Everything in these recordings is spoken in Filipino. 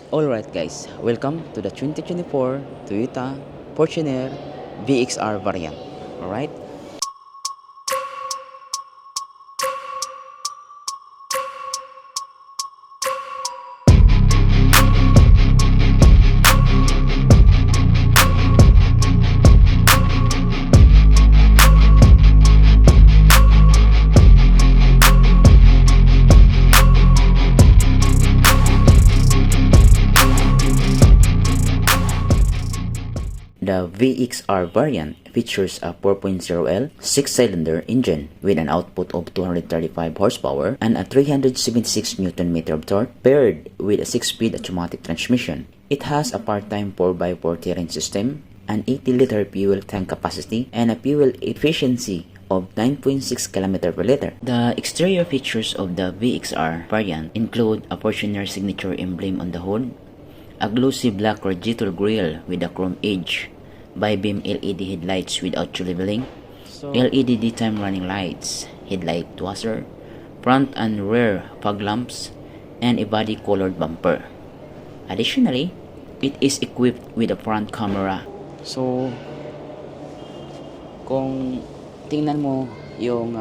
Alright guys, welcome to the 2024 Toyota Fortuner VXR variant. Alright? The VXR variant features a 4.0L 6-cylinder engine with an output of 235 horsepower and a 376 Nm of torque paired with a 6-speed automatic transmission. It has a part-time 4x4 terrain system, an 80-liter fuel tank capacity, and a fuel efficiency of 9.6 km per liter. The exterior features of the VXR variant include a Fortuner signature emblem on the hood, a glossy black radiator grille with a chrome edge, bi-beam LED headlights with auto leveling, LED daytime running lights, headlight washer, front and rear fog lamps, and a body-colored bumper. Additionally, it is equipped with a front camera. So, kung tingnan mo yung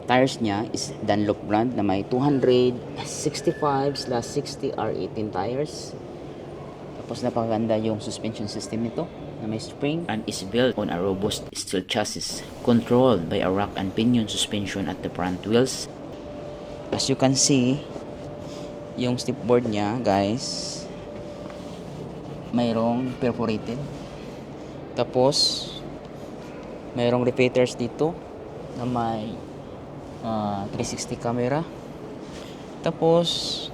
tires niya is Dunlop brand na may 265/60 R18 tires. Tapos napakaganda yung suspension system nito na may spring and is built on a robust steel chassis controlled by a rack and pinion suspension at the front wheels. As you can see, yung stepboard niya guys mayroong perforated. Tapos mayroong repeaters dito na may 360 camera. Tapos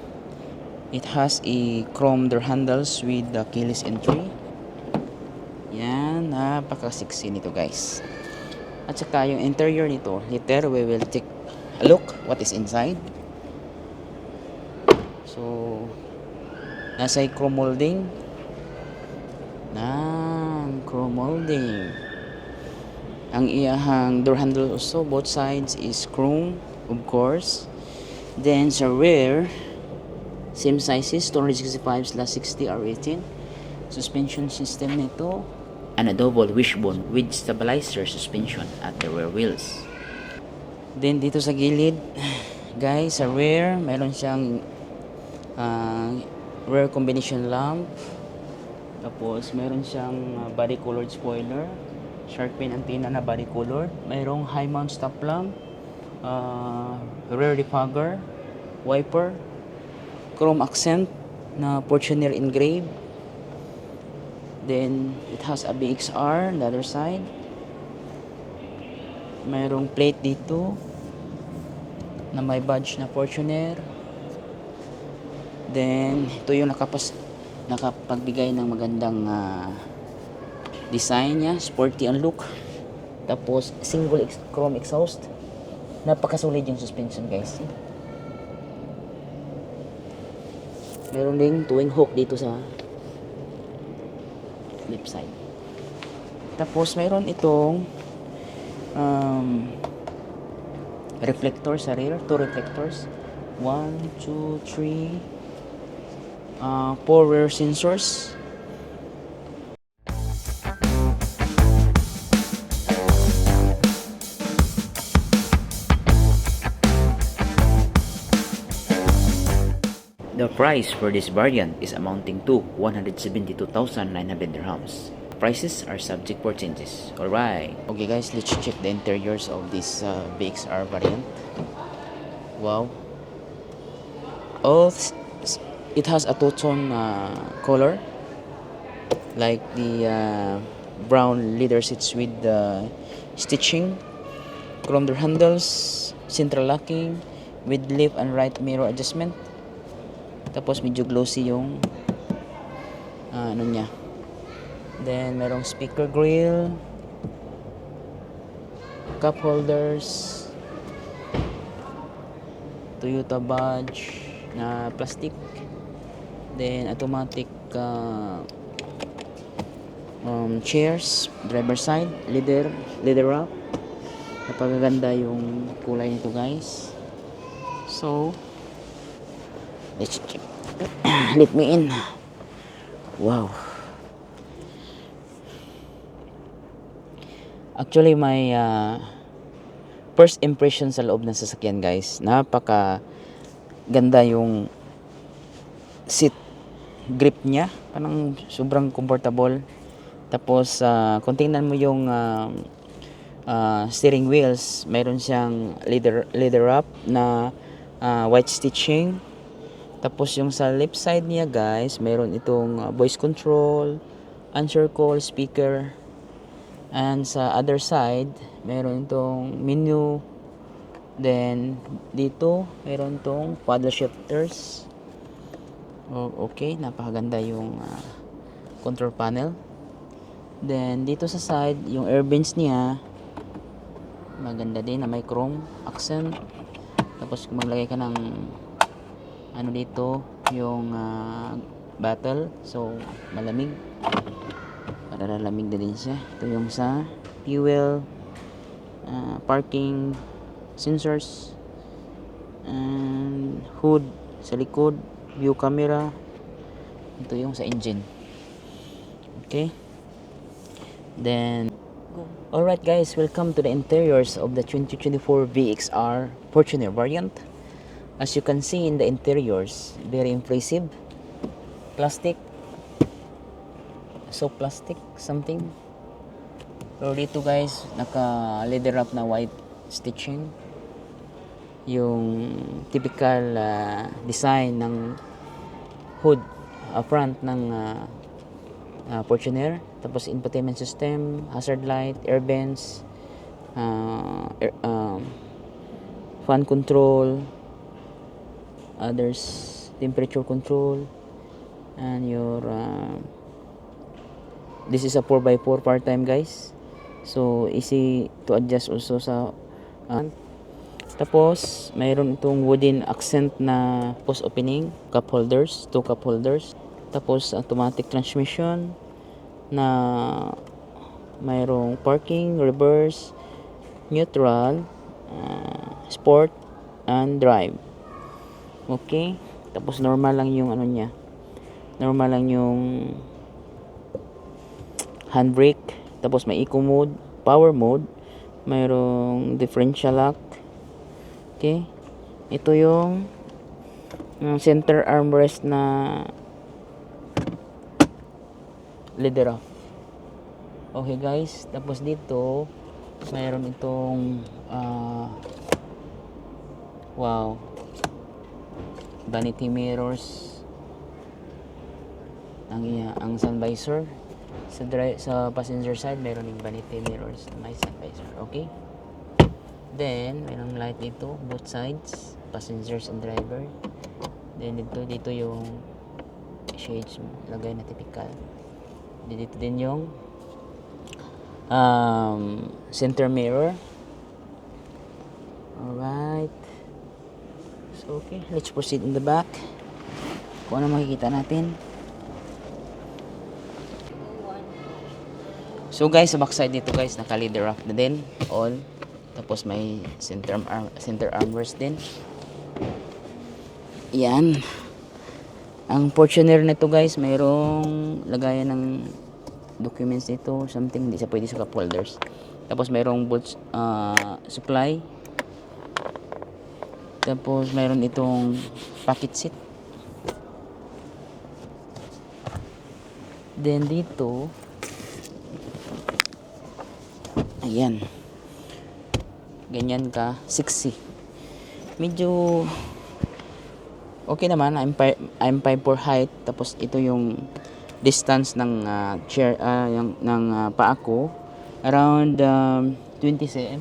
it has a chrome door handles with the keyless entry. Yan, napaka-sexy nito guys. At saka yung interior nito, later we will take a look what is inside. So, nasa chrome molding. Chrome molding. Ang iyahang door handle also, both sides is chrome, of course. Then sa rear, same sizes, 265/60 R18. Suspension system nito, and a double wishbone with stabilizer suspension at the rear wheels. Then dito sa gilid, guys, sa rear, meron siyang rear combination lamp. Tapos meron siyang body colored spoiler, shark fin antenna na body colored. Mayroong high mount stop lamp, rear defogger, wiper, chrome accent na Fortuner engraved. Then it has a VXR on the other side. Mayroong plate dito na may badge na Fortuner. Then ito yung nakapagbigay ng magandang design niya, sporty ang look. Tapos single chrome exhaust. Napakasolid yung suspension guys. Meron ding towing hook dito sa left side. Tapos mayroon itong reflector sa rear, 2 reflectors, 1, 2, 3, 4 rear sensors. The price for this variant is amounting to 172,900 dirhams. Prices are subject for changes. Alright. Okay guys, let's check the interiors of this VXR variant. Wow. It has a two-tone color. Like the brown leather seats with the stitching. Chrome door handles. Central locking. With left and right mirror adjustment. Tapos medyo glossy yung ano niya. Then merong speaker grill, cup holders, Toyota badge na plastic. Then automatic chairs, driver side, leather wrap. Napakaganda yung kulay nito guys. So let's check. Let me in. Wow. Actually, may first impression sa loob ng sasakyan, guys. Napaka ganda yung seat grip niya. Parang sobrang comfortable. Tapos, kung tingnan mo yung steering wheels, mayroon siyang leather wrap na white stitching. Tapos yung sa left side niya, guys, mayroon itong voice control, answer call, speaker. And sa other side, mayroon itong menu. Then dito, mayroon itong paddle shifters. Okay, napakaganda yung control panel. Then dito sa side, yung air vents niya, maganda din na may chrome accent. Tapos kung maglagay ka ng ano dito, yung bottle, so malamig, paralamig na din siya. Ito yung sa fuel, parking sensors, and hood sa likod, view camera. Ito yung sa engine. Okay, then alright guys, welcome to the interiors of the 2024 VXR Fortuner variant. As you can see in the interiors, very impressive. Plastic, so plastic something. Pero dito guys, naka leather wrap na white stitching, yung typical design ng hood front ng Fortuner. Tapos infotainment system, hazard light, air vents, fan control, others temperature control, and your this is a 4x4 part-time guys, so easy to adjust also sa tapos mayroon itong wooden accent na post opening cup holders, 2 cup holders. Tapos automatic transmission na mayroong parking, reverse, neutral, sport, and drive. Okay, tapos normal lang yung ano niya, normal lang yung handbrake. Tapos may eco mode, power mode, mayroong differential lock. Okay, ito yung center armrest na leather wrap. Okay guys, tapos dito mayroon itong wow, vanity mirrors, ang sun visor. Sa passenger side, mayroon yung vanity mirrors na may sun visor. Okay, then mayroong light dito both sides, passengers and driver. Then dito yung shades lagay na typical. Dito din yung center mirror. Alright, so okay, let's proceed in the back. Kung ano makikita natin. So guys, sa backside dito guys, naka leather wrap na din all. Tapos may center armrest din. Yan. Ang Fortuner nito guys, mayroong lagayan ng documents dito, something, hindi siya pwede sa cup holders. Tapos mayroong bolt supply. Tapos mayroon itong pocket seat. Then dito, ayan, ganyan ka sexy. Medyo okay naman. I'm 5'4" height. Tapos ito yung distance ng chair, yung ng paa ko, around 20 cm.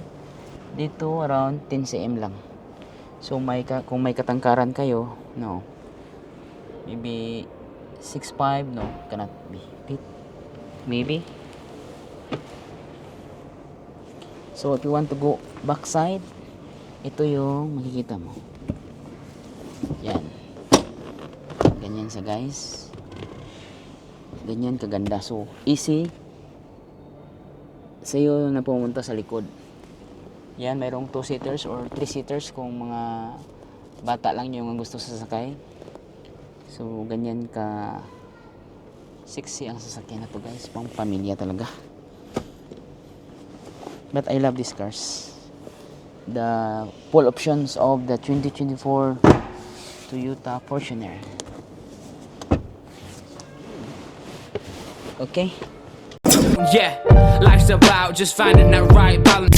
Dito around 10 cm lang. So kung may katangkaran kayo, no, maybe 6'5", no, cannot be fit, maybe. So if you want to go backside, ito yung makikita mo. Yan, ganyan sa guys, ganyan kaganda. So easy sa'yo na pumunta sa likod. Yan, mayroong 2-seaters or 3-seaters kung mga bata lang yung gusto sasakay. So ganyan ka Sexy ang sasakyan na to guys, pang pamilya talaga. But I love these cars. The full options of the 2024 Toyota Fortuner. Okay. Yeah, life's about just finding that right balance.